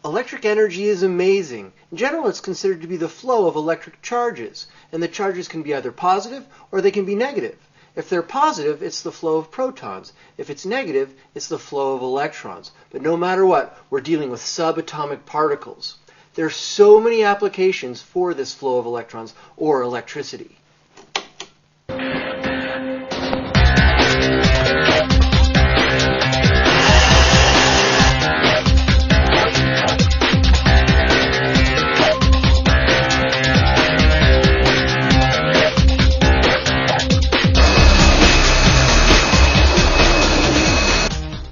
Electric energy is amazing. In general, it's considered to be the flow of electric charges, and the charges can be either positive or they can be negative. If they're positive, it's the flow of protons. If it's negative, it's the flow of electrons. But no matter what, we're dealing with subatomic particles. There are so many applications for this flow of electrons or electricity.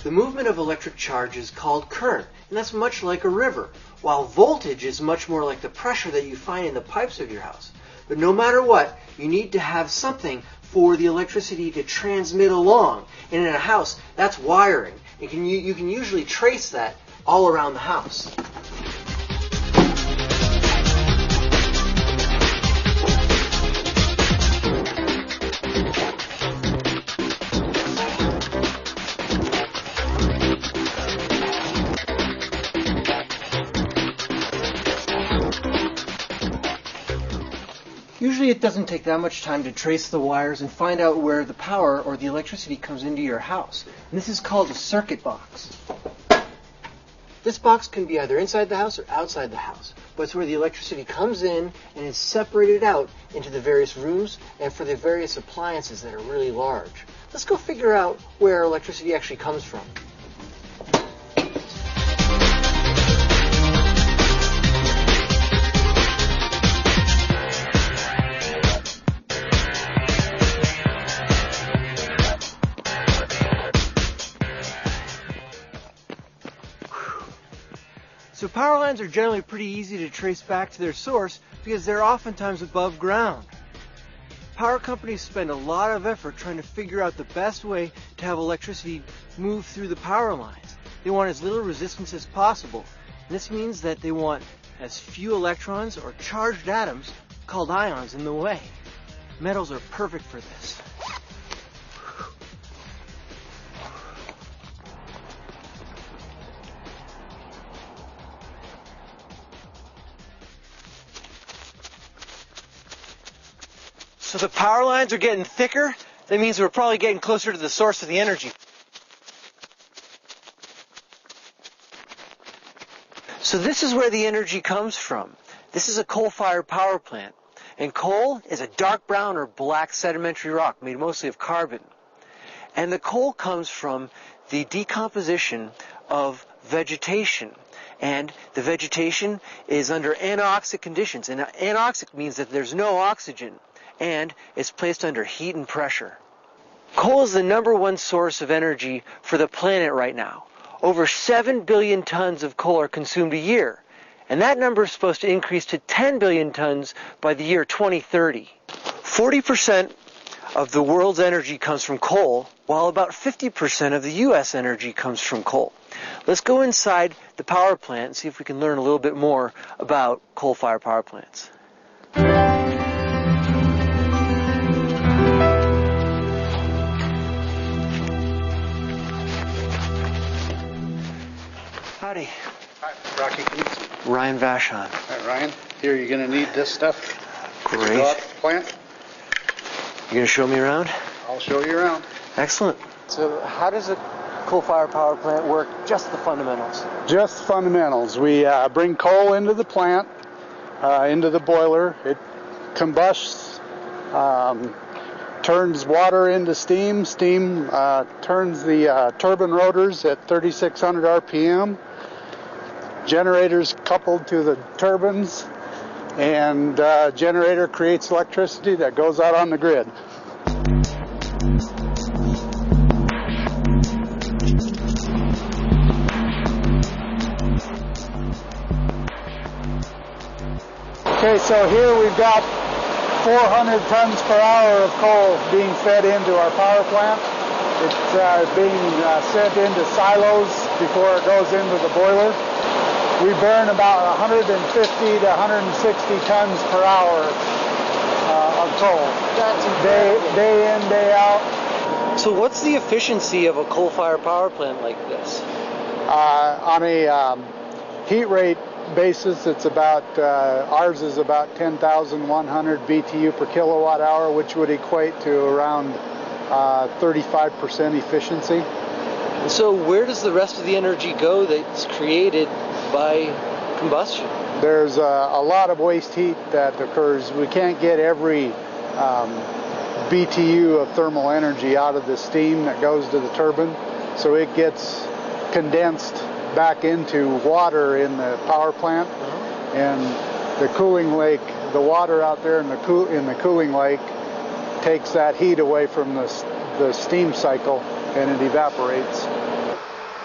The movement of electric charge is called current, and that's much like a river, while voltage is much more like the pressure that you find in the pipes of your house. But no matter what, you need to have something for the electricity to transmit along. And in a house, that's wiring. You can usually trace that all around the house. Usually it doesn't take that much time to trace the wires and find out where the power or the electricity comes into your house. And this is called a circuit box. This box can be either inside the house or outside the house, but it's where the electricity comes in and is separated out into the various rooms and for the various appliances that are really large. Let's go figure out where electricity actually comes from. So power lines are generally pretty easy to trace back to their source because they're oftentimes above ground. Power companies spend a lot of effort trying to figure out the best way to have electricity move through the power lines. They want as little resistance as possible. And this means that they want as few electrons or charged atoms, called ions, in the way. Metals are perfect for this. So the power lines are getting thicker. That means we're probably getting closer to the source of the energy. So this is where the energy comes from. This is a coal-fired power plant. And coal is a dark brown or black sedimentary rock made mostly of carbon. And the coal comes from the decomposition of vegetation. And the vegetation is under anoxic conditions. And anoxic means that there's no oxygen. And it's placed under heat and pressure. Coal is the #1 source of energy for the planet right now. Over 7 billion tons of coal are consumed a year, and that number is supposed to increase to 10 billion tons by the year 2030. 40% of the world's energy comes from coal, while about 50% of the U.S. energy comes from coal. Let's go inside the power plant and see if we can learn a little bit more about coal-fired power plants. Howdy. Hi, Rocky. Ryan Vachon. Hi, Ryan. Here, you're going to need this stuff. Great. To go out to the plant. You going to show me around? I'll show you around. Excellent. So how does a coal-fired power plant work? Just the fundamentals? Just fundamentals. We bring coal into the plant, into the boiler. It combusts, turns water into steam. Steam turns the turbine rotors at 3,600 RPM. Generators coupled to the turbines, and generator creates electricity that goes out on the grid. Okay, so here we've got 400 tons per hour of coal being fed into our power plant. It's being sent into silos before it goes into the boiler. We burn about 150 to 160 tons per hour of coal. Day in, day out. So what's the efficiency of a coal-fired power plant like this? On a heat rate basis, it's about, ours is about 10,100 BTU per kilowatt hour, which would equate to around 35% efficiency. So where does the rest of the energy go that's created by combustion? There's a lot of waste heat that occurs. We can't get every BTU of thermal energy out of the steam that goes to the turbine, so it gets condensed back into water in the power plant, and the cooling lake, the water out there in the cooling lake takes that heat away from the steam cycle, and it evaporates.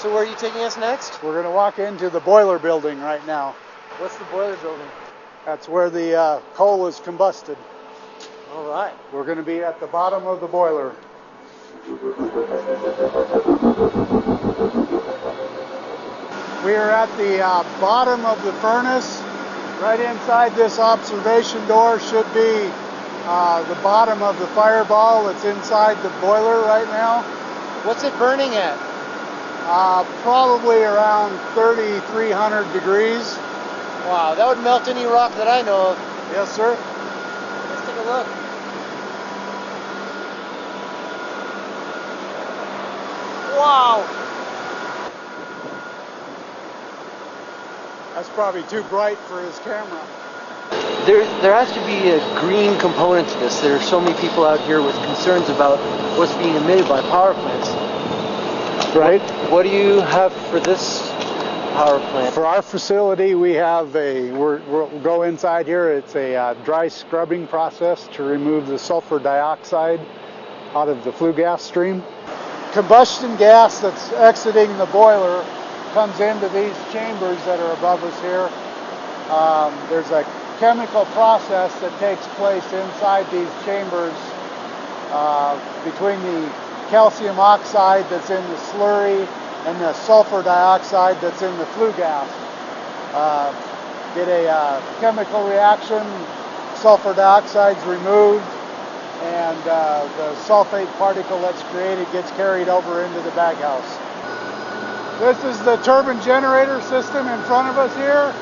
So where are you taking us next? We're going to walk into the boiler building right now. What's the boiler building? That's where the coal is combusted. All right. We're going to be at the bottom of the boiler. We are at the bottom of the furnace. Right inside this observation door should be the bottom of the fireball that's inside the boiler right now. What's it burning at? Probably around 3,300 degrees. Wow, that would melt any rock that I know of. Yes, sir. Let's take a look. Wow. That's probably too bright for his camera. There has to be a green component to this. There are so many people out here with concerns about what's being emitted by power plants. Right. What do you have for this power plant? For our facility, we have we'll go inside here. It's a dry scrubbing process to remove the sulfur dioxide out of the flue gas stream. Combustion gas that's exiting the boiler comes into these chambers that are above us here. There's a chemical process that takes place inside these chambers between the calcium oxide that's in the slurry and the sulfur dioxide that's in the flue gas. Get a chemical reaction, sulfur dioxide's removed, and the sulfate particle that's created gets carried over into the baghouse. This is the turbine generator system in front of us here.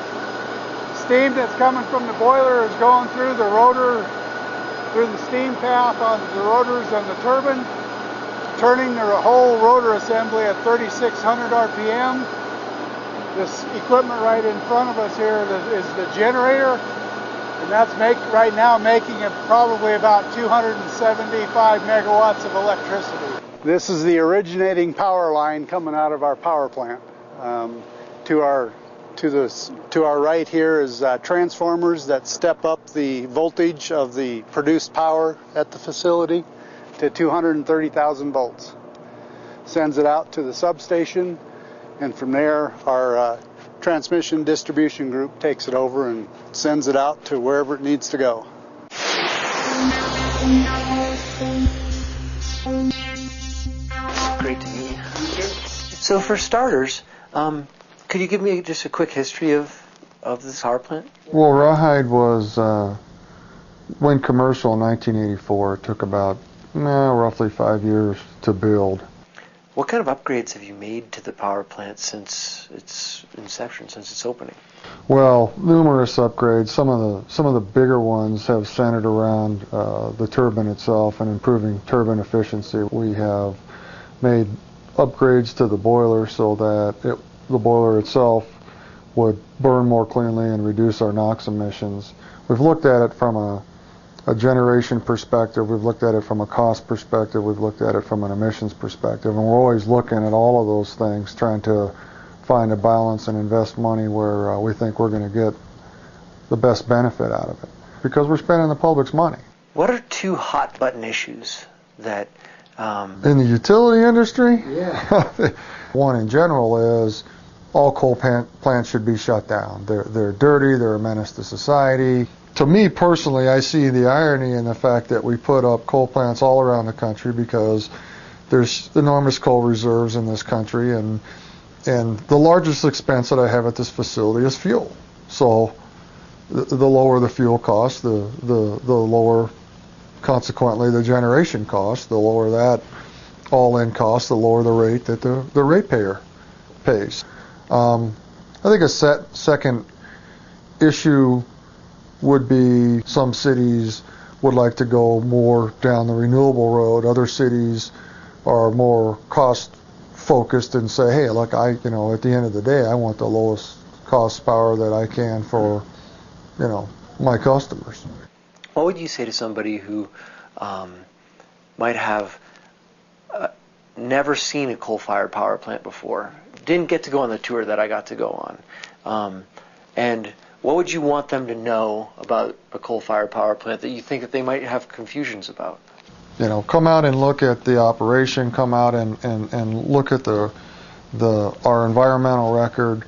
Steam that's coming from the boiler is going through the rotor, through the steam path onto the rotors and the turbine, turning the whole rotor assembly at 3,600 RPM. This equipment right in front of us here is the generator, and that's right now making it probably about 275 megawatts of electricity. This is the originating power line coming out of our power plant. To our right here is transformers that step up the voltage of the produced power at the facility to 230,000 volts. Sends it out to the substation, and from there our transmission distribution group takes it over and sends it out to wherever it needs to go. Great to meet you. So for starters, could you give me just a quick history of this power plant? Well, Rawhide went commercial in 1984. It took about roughly 5 years to build. What kind of upgrades have you made to the power plant since its inception, since its opening? Well, numerous upgrades. Some of the bigger ones have centered around the turbine itself and improving turbine efficiency. We have made upgrades to the boiler so that the boiler itself would burn more cleanly and reduce our NOx emissions. We've looked at it from a generation perspective, we've looked at it from a cost perspective, we've looked at it from an emissions perspective, and we're always looking at all of those things, trying to find a balance and invest money where we think we're going to get the best benefit out of it, because we're spending the public's money. What are two hot button issues that in the utility industry? Yeah. One in general is all coal plants should be shut down. They're dirty, they're a menace to society. To me personally, I see the irony in the fact that we put up coal plants all around the country because there's enormous coal reserves in this country, and the largest expense that I have at this facility is fuel. So the lower the fuel cost, the lower consequently the generation cost, the lower that all-in cost, the lower the rate that the ratepayer pays. I think a second issue would be some cities would like to go more down the renewable road. Other cities are more cost-focused and say, hey, look, at the end of the day, I want the lowest cost power that I can for, my customers. What would you say to somebody who might have never seen a coal-fired power plant before, didn't get to go on the tour that I got to go on, and what would you want them to know about a coal-fired power plant that you think that they might have confusions about? Come out and look at the operation, come out and look at our environmental record,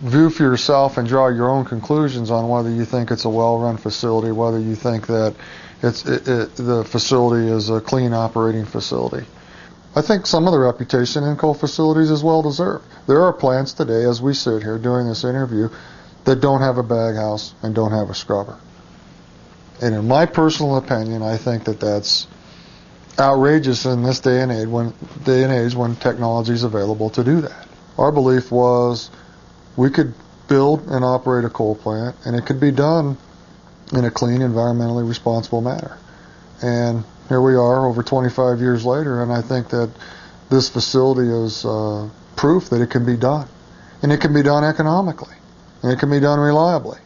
view for yourself and draw your own conclusions on whether you think it's a well-run facility, whether you think that the facility is a clean operating facility. I think some of the reputation in coal facilities is well deserved. There are plants today, as we sit here doing this interview, that don't have a baghouse and don't have a scrubber. And in my personal opinion, I think that that's outrageous in this day and age when technology is available to do that. Our belief was we could build and operate a coal plant, and it could be done in a clean, environmentally responsible manner. And here we are over 25 years later, and I think that this facility is proof that it can be done. And it can be done economically. And it can be done reliably.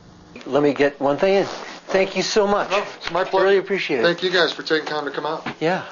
Let me get one thing in. Thank you so much. No, it's my pleasure. Really appreciate it. Thank you guys for taking time to come out. Yeah.